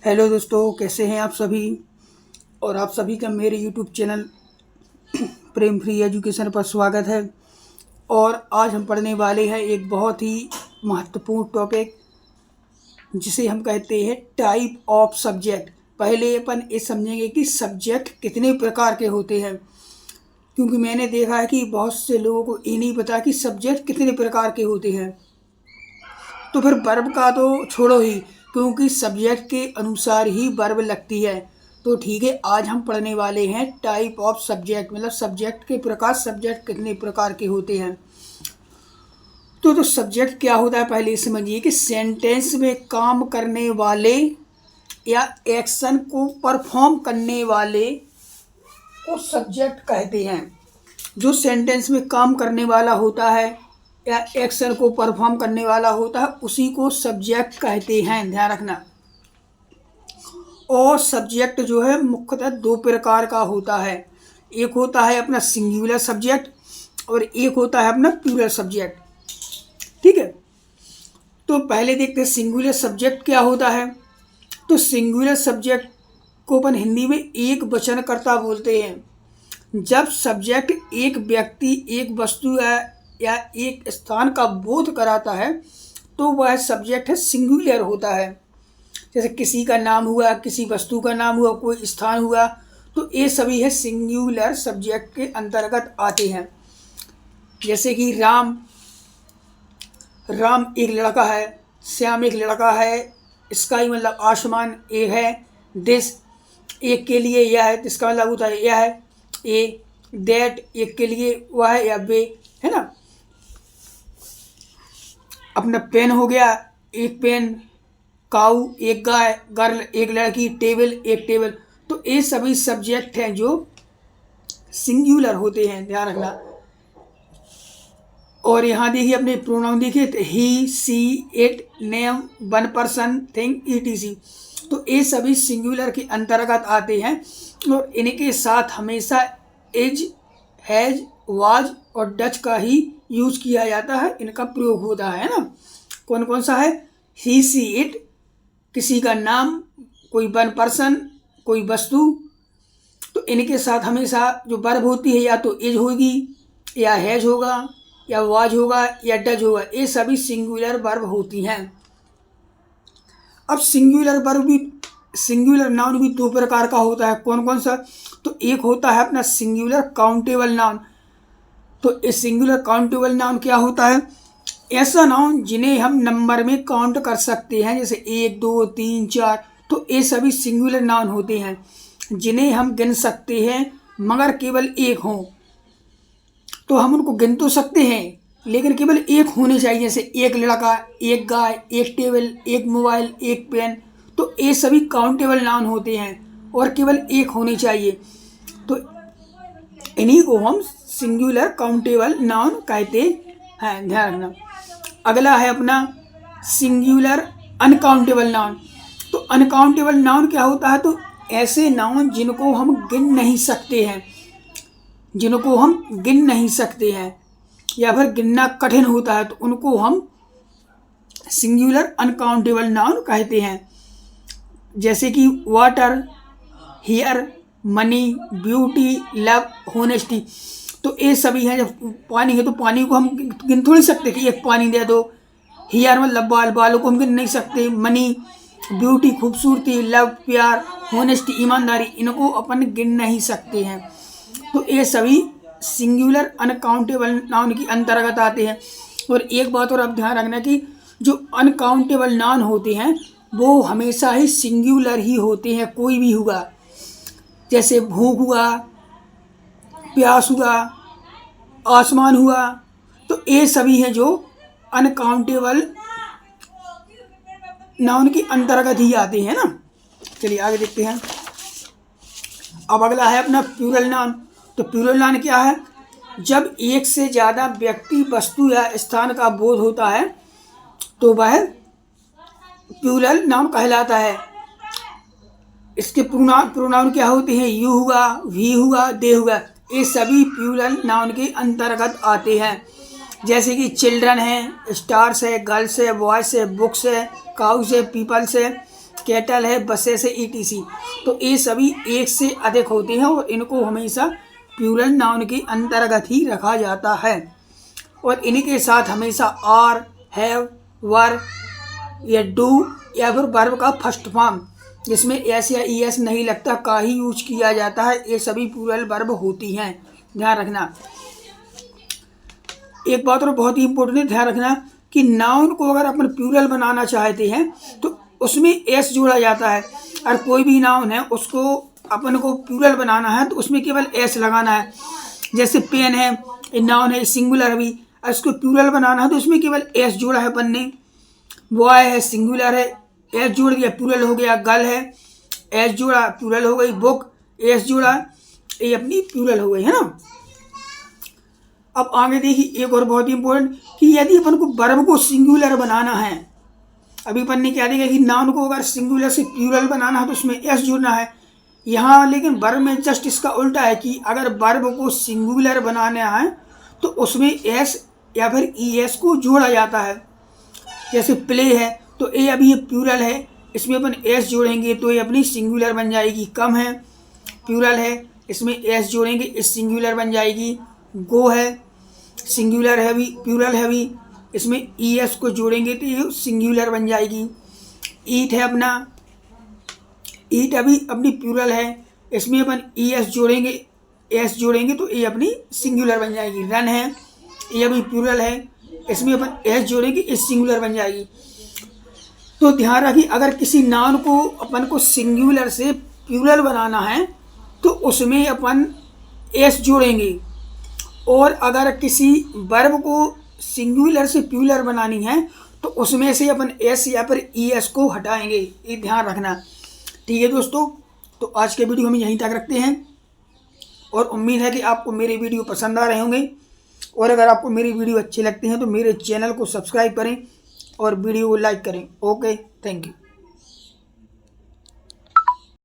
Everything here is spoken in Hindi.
हेलो दोस्तों, कैसे हैं आप सभी। और आप सभी का मेरे यूट्यूब चैनल प्रेम फ्री एजुकेशन पर स्वागत है। और आज हम पढ़ने वाले हैं एक बहुत ही महत्वपूर्ण टॉपिक, जिसे हम कहते हैं टाइप ऑफ सब्जेक्ट। पहले अपन ये समझेंगे कि सब्जेक्ट कितने प्रकार के होते हैं, क्योंकि मैंने देखा है कि बहुत से लोगों को ये नहीं पता कि सब्जेक्ट कितने प्रकार के होते हैं। तो फिर वर्ब का तो छोड़ो ही, क्योंकि सब्जेक्ट के अनुसार ही वर्ब लगती है। तो ठीक है, आज हम पढ़ने वाले हैं टाइप ऑफ सब्जेक्ट, मतलब सब्जेक्ट के प्रकार, सब्जेक्ट कितने प्रकार के होते हैं। तो सब्जेक्ट क्या होता है पहले समझिए कि सेंटेंस में काम करने वाले या एक्शन को परफॉर्म करने वाले को सब्जेक्ट कहते हैं। जो सेंटेंस में काम करने वाला होता है या एक्शन को परफॉर्म करने वाला होता है उसी को सब्जेक्ट कहते हैं, ध्यान रखना। और सब्जेक्ट जो है मुख्यतः दो प्रकार का होता है। एक होता है अपना सिंगुलर सब्जेक्ट और एक होता है अपना प्लूरल सब्जेक्ट। ठीक है, तो पहले देखते हैं सिंगुलर सब्जेक्ट क्या होता है। तो सिंगुलर सब्जेक्ट को अपन हिंदी में एक वचनकर्ता बोलते हैं। जब सब्जेक्ट एक व्यक्ति, एक वस्तु या एक स्थान का बोध कराता है तो वह सब्जेक्ट है सिंगुलर होता है। जैसे किसी का नाम हुआ, किसी वस्तु का नाम हुआ, कोई स्थान हुआ, तो ये सभी है सिंगुलर सब्जेक्ट के अंतर्गत आते हैं। जैसे कि राम एक लड़का है, श्याम एक लड़का है, स्काई मतलब आसमान एक है, दिस एक के लिए यह है, इसका मतलब होता है यह है, ए दैट एक के लिए वह है या वे है ना। अपना पेन हो गया, एक पेन, काऊ एक गाय, गर्ल एक लड़की, टेबल एक टेबल। तो ये सभी सब्जेक्ट हैं जो सिंगुलर होते हैं, ध्यान रखना। और यहाँ देखिए अपने प्रोनाउन देखिए, तो he, she, it, name, one person, thing, etc. तो ये सभी सिंगुलर के अंतर्गत आते हैं और इनके साथ हमेशा इज, हैज, वाज और डच का ही यूज किया जाता है, इनका प्रयोग होता है ना। कौन कौन सा है, ही, सी, इट, किसी का नाम, कोई वन पर्सन, कोई वस्तु। तो इनके साथ हमेशा जो वर्ब होती है या तो इज होगी या हैज होगा या वाज होगा या डज होगा, ये सभी सिंगुलर वर्ब होती हैं। अब सिंगुलर नाउन भी दो प्रकार का होता है। कौन कौन सा, तो एक होता है अपना सिंगुलर काउंटेबल नाउन। तो ये सिंगुलर काउंटेबल नाउन क्या होता है, ऐसा नाउन जिन्हें हम नंबर में काउंट कर सकते हैं, जैसे 1 2 3 4। तो ये सभी सिंगुलर नाउन होते हैं जिन्हें हम गिन सकते हैं मगर केवल एक हों। तो हम उनको गिन तो सकते हैं लेकिन केवल एक होने चाहिए, जैसे एक लड़का, एक गाय, एक टेबल, एक मोबाइल, एक पेन। तो ये सभी काउंटेबल नाउन होते हैं और केवल एक होनी चाहिए। तो इन्हीं को हम सिंगुलर काउंटेबल नाउन कहते हैं, ध्यान रखना। अगला है अपना सिंगुलर अनकाउंटेबल नाउन। तो अनकाउंटेबल नाउन क्या होता है, तो ऐसे नाउन जिनको हम गिन नहीं सकते हैं, जिनको हम गिन नहीं सकते हैं या फिर गिनना कठिन होता है, तो उनको हम सिंगुलर अनकाउंटेबल नाउन कहते हैं। जैसे कि water, here, money, beauty, love, honesty. तो ये सभी हैं। जब पानी है तो पानी को हम गिन थोड़ी सकते कि एक पानी दे दो। हियर मतलब बालों को हम गिन नहीं सकते। मनी, ब्यूटी खूबसूरती, लव प्यार, होनेस्टी ईमानदारी, इनको अपन गिन नहीं सकते हैं। तो ये सभी सिंगुलर अनकाउंटेबल नाउन के अंतर्गत आते हैं। और एक बात और आप ध्यान रखना कि जो अनकाउंटेबल नाउन होते हैं वो हमेशा ही सिंगुलर ही होते हैं, कोई भी हुआ। जैसे भूख हुआ, प्यास हुआ, आसमान हुआ, तो ये सभी हैं जो अनकाउंटेबल नाउन के अंतर्गत ही आते हैं ना। चलिए आगे देखते हैं। अब अगला है अपना प्लूरल नाउन। तो प्लूरल नाउन क्या है, जब एक से ज़्यादा व्यक्ति, वस्तु या स्थान का बोध होता है तो वह प्लूरल नाउन कहलाता है। इसके प्रोनाउन क्या होते हैं, यू हुआ, वी हुआ, दे हुआ, ये सभी प्लूरल नाउन के अंतर्गत आते हैं। जैसे कि चिल्ड्रन है, स्टार्स है, गर्ल्स है, बॉयस है, बुक्स है, काउस है, पीपल्स है, कैटल है, बसेस है, ETC। तो ये सभी एक से अधिक होते हैं और इनको हमेशा प्लूरल नाउन के अंतर्गत ही रखा जाता है और इनके साथ हमेशा आर, हैव, वर या डू या फिर वर्ब का फर्स्ट फॉर्म जिसमें एस या ईएस नहीं लगता का ही यूज किया जाता है। ये सभी प्लूरल वर्ब होती हैं, ध्यान रखना। एक बात और बहुत ही इंपॉर्टेंट है, ध्यान रखना कि नाउन को अगर अपन प्लूरल बनाना चाहते हैं तो उसमें एस जोड़ा जाता है। और कोई भी नाउन है उसको अपन को प्लूरल बनाना है तो उसमें केवल एस लगाना है। जैसे पेन है, नाउन है, सिंगुलर भी, इसको प्लूरल बनाना है तो उसमें केवल एस जोड़ा है अपन ने। बॉय है, सिंगुलर है, एस जोड़ दिया, प्लूरल हो गया। गर्ल है, एस जोड़ा, प्लूरल हो गई। बुक, एस जोड़ा, ये अपनी प्लूरल हो गई, है ना। अब आगे देखिए एक और बहुत ही इंपॉर्टेंट कि यदि अपन को वर्ब को सिंगुलर बनाना है, अभी अपन ने क्या देखा कि नाउन को अगर सिंगुलर से प्लूरल बनाना है तो उसमें एस जोड़ना है। यहाँ लेकिन वर्ब में जस्ट इसका उल्टा है कि अगर वर्ब को सिंगुलर बनाना है तो उसमें एस या फिर ईएस को जोड़ा जाता है। जैसे प्ले है तो ये अभी ये प्लूरल है, इसमें अपन एस जोड़ेंगे तो ये अपनी सिंगुलर बन जाएगी। कम है, प्लूरल है, इसमें एस जोड़ेंगे, इस सिंगुलर बन जाएगी। गो है, सिंगुलर है भी, प्लूरल है भी, इसमें ईएस को जोड़ेंगे तो ये सिंगुलर बन जाएगी। ईट है अपना, ईट अभी अपनी प्लूरल है, इसमें अपन ईएस जोड़ेंगे, एस जोड़ेंगे तो ये अपनी सिंगुलर बन जाएगी। रन है, ये अभी प्लूरल है, इसमें अपन एस जोड़ेंगे, इस सिंगुलर बन जाएगी। तो ध्यान रखिए अगर किसी नाउन को अपन को सिंगुलर से प्लूरल बनाना है तो उसमें अपन एस जोड़ेंगे और अगर किसी वर्ब को सिंगुलर से प्लूरल बनानी है तो उसमें से अपन एस या फिर ईएस को हटाएंगे, ये ध्यान रखना। ठीक है दोस्तों, तो आज के वीडियो हम यहीं तक रखते हैं और उम्मीद है कि आपको मेरे वीडियो पसंद आ रहे होंगे। और अगर आपको मेरी वीडियो अच्छी लगती हैं तो मेरे चैनल को सब्सक्राइब करें और वीडियो को लाइक करें। Okay, thank you.